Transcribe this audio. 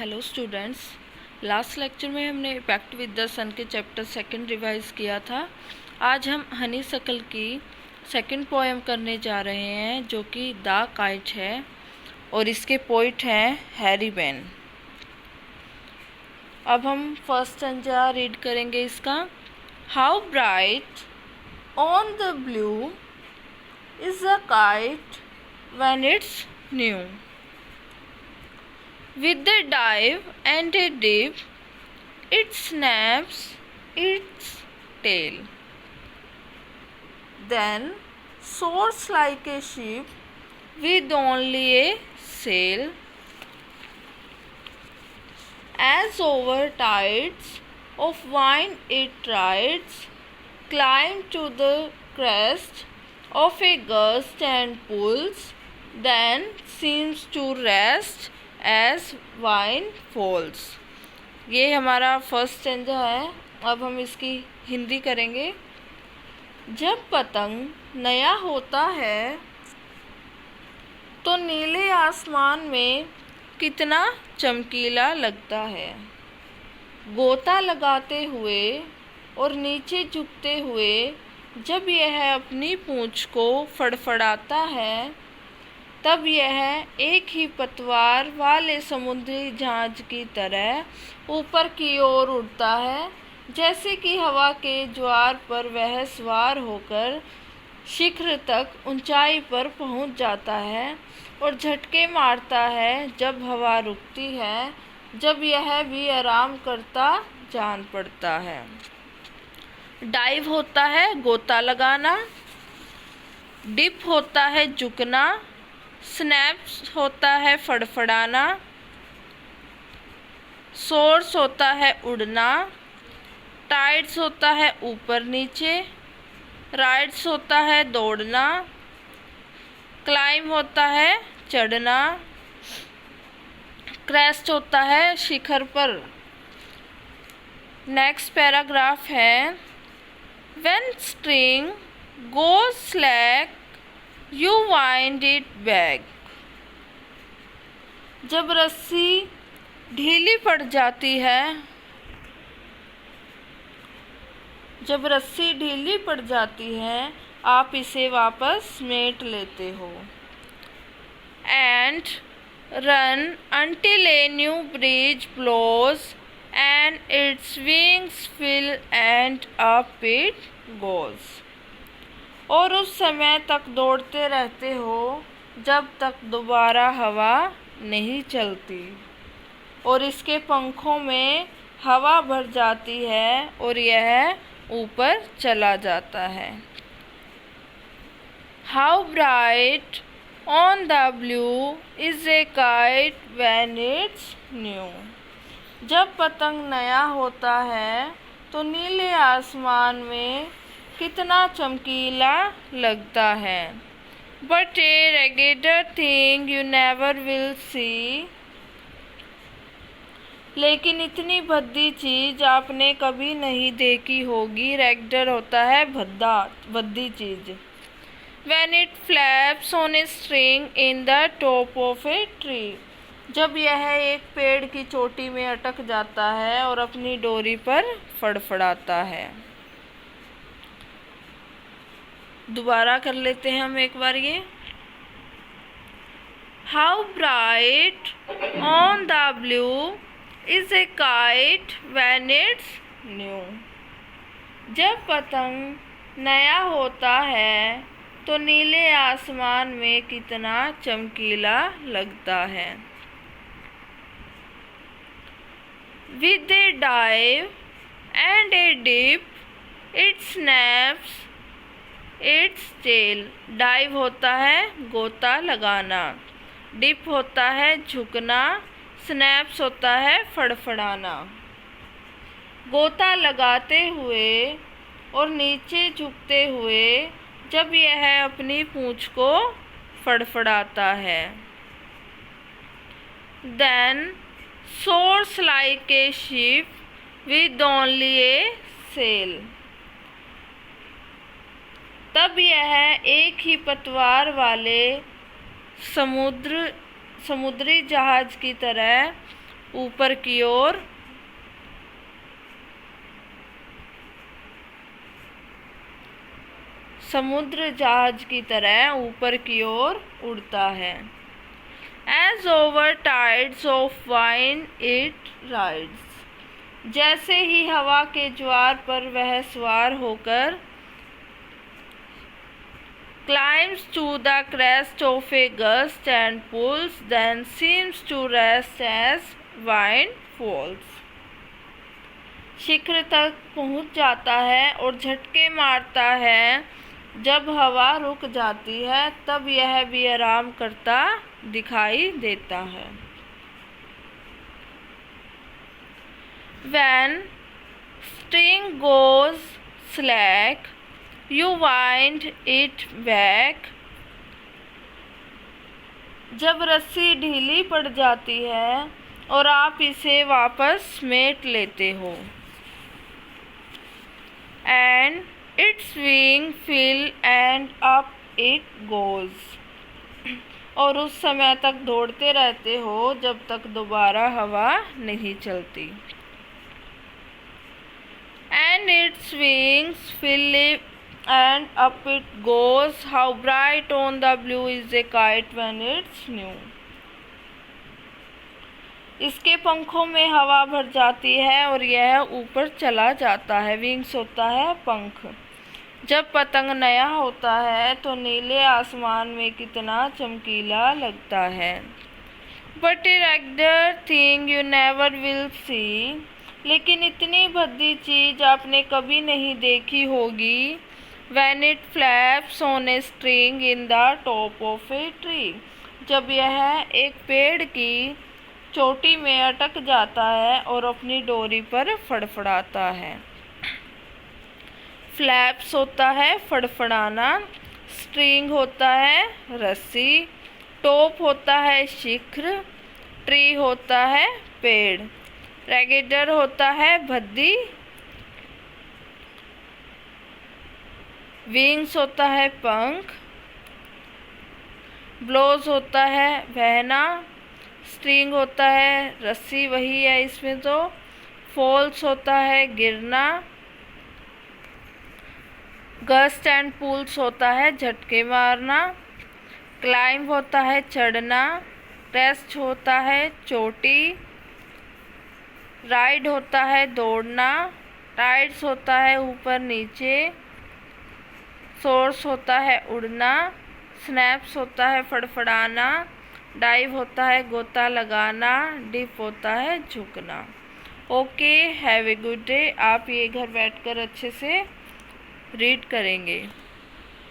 Hello students, last lecture में हमने impact with the सन के चैप्टर सेकंड रिवाइज किया था। आज हम हनीसकल की सेकंड पोएम करने जा रहे हैं जो कि द काइट है और इसके पोइट हैं हैरी बेन। अब हम फर्स्ट स्टैंजा रीड करेंगे इसका। How bright on the blue is a kite when it's new, with a dive and a dip, it snaps its tail, then soars like a ship with only a sail. As over tides of wine it rides, climb to the crest of a gust and pulls, then seems to rest as wine falls। ये हमारा first stanza है। अब हम इसकी हिंदी करेंगे। जब पतंग नया होता है तो नीले आसमान में कितना चमकीला लगता है। गोता लगाते हुए और नीचे झुकते हुए जब यह अपनी पूंछ को फड़फड़ाता है तब यह एक ही पतवार वाले समुद्री जहाज की तरह ऊपर की ओर उड़ता है, जैसे कि हवा के ज्वार पर वह सवार होकर शिखर तक ऊंचाई पर पहुंच जाता है और झटके मारता है जब हवा रुकती है, जब यह भी आराम करता जान पड़ता है। डाइव होता है गोता लगाना, डिप होता है झुकना, स्नैप्स होता है फड़फड़ाना, सोर्स होता है उड़ना, टाइड्स होता है ऊपर नीचे, राइड्स होता है दौड़ना, क्लाइम होता है चढ़ना, क्रेस्ट होता है शिखर पर। नेक्स्ट पैराग्राफ है when string goes slack You wind it back। जब रस्सी ढीली पड़ जाती है, आप इसे वापस समेट लेते हो। And run until a new breeze blows and its wings fill and up it goes। और उस समय तक दौड़ते रहते हो जब तक दोबारा हवा नहीं चलती और इसके पंखों में हवा भर जाती है और यह ऊपर चला जाता है। How bright on the blue is a kite when it's new. जब पतंग नया होता है तो नीले आसमान में कितना चमकीला लगता है। But a regular thing you never will see. लेकिन इतनी भद्दी चीज आपने कभी नहीं देखी होगी। रेगडर होता है भद्दी चीज। When it flaps on a string in the top of a tree। जब यह एक पेड़ की चोटी में अटक जाता है और अपनी डोरी पर फड़फड़ाता है। दोबारा कर लेते हैं हम एक बार ये। How bright on the blue is a kite when it's new. जब पतंग नया होता है तो नीले आसमान में कितना चमकीला लगता है। With a dive and a dip it snaps its tail. Dive होता है गोता लगाना, डिप होता है झुकना, स्नैप्स होता है फड़फड़ाना। गोता लगाते हुए और नीचे झुकते हुए जब यह अपनी पूंछ को फड़फड़ाता है। Then soars like a ship with only a sail। तब यह एक ही पतवार वाले समुद्री जहाज की तरह ऊपर की ओर, समुद्र जहाज की तरह ऊपर की ओर उड़ता है। As over tides of wind it rides, जैसे ही हवा के ज्वार पर वह सवार होकर, climbs to the crest of a gust and pulls, then seems to rest as wind falls, शिखर तक पहुंच जाता है और झटके मारता है। जब हवा रुक जाती है तब यह भी आराम करता दिखाई देता है। When string goes slack, you wind it back, जब रस्सी ढीली पड़ जाती है और आप इसे वापस समेट लेते हो। And its wing fill and up it goes, और उस समय तक दौड़ते रहते हो जब तक दोबारा हवा नहीं चलती। And its wings fill and up it goes, how bright on the blue is a kite when it's new, इसके पंखों में हवा भर जाती है और यह ऊपर चला जाता है। विंग्स होता है पंख। जब पतंग नया होता है तो नीले आसमान में कितना चमकीला लगता है। But a regular thing you never will see, लेकिन इतनी भद्दी चीज़ आपने कभी नहीं देखी होगी। When it flaps on a string in the top of a tree, जब यह एक पेड़ की चोटी में अटक जाता है और अपनी डोरी पर फड़फड़ाता है। फ्लैप्स होता है फड़फड़ाना, स्ट्रिंग होता है रस्सी, टॉप होता है शिखर, ट्री होता है पेड़, रेगुलर होता है भद्दी, विंग्स होता है पंख, ब्लोज होता है बहना, स्ट्रिंग होता है रस्सी, वही है इसमें तो, फॉल्स होता है गिरना, गस्ट एंड पुल्स होता है झटके मारना, क्लाइंब होता है चढ़ना, क्रेस्ट होता है चोटी, राइड होता है दौड़ना, टाइड्स होता है ऊपर नीचे, सोर्स होता है उड़ना, स्नैप्स होता है फड़फड़ाना, डाइव होता है गोता लगाना, डिप होता है झुकना। Okay, have a good day. आप ये घर बैठकर अच्छे से रीड करेंगे।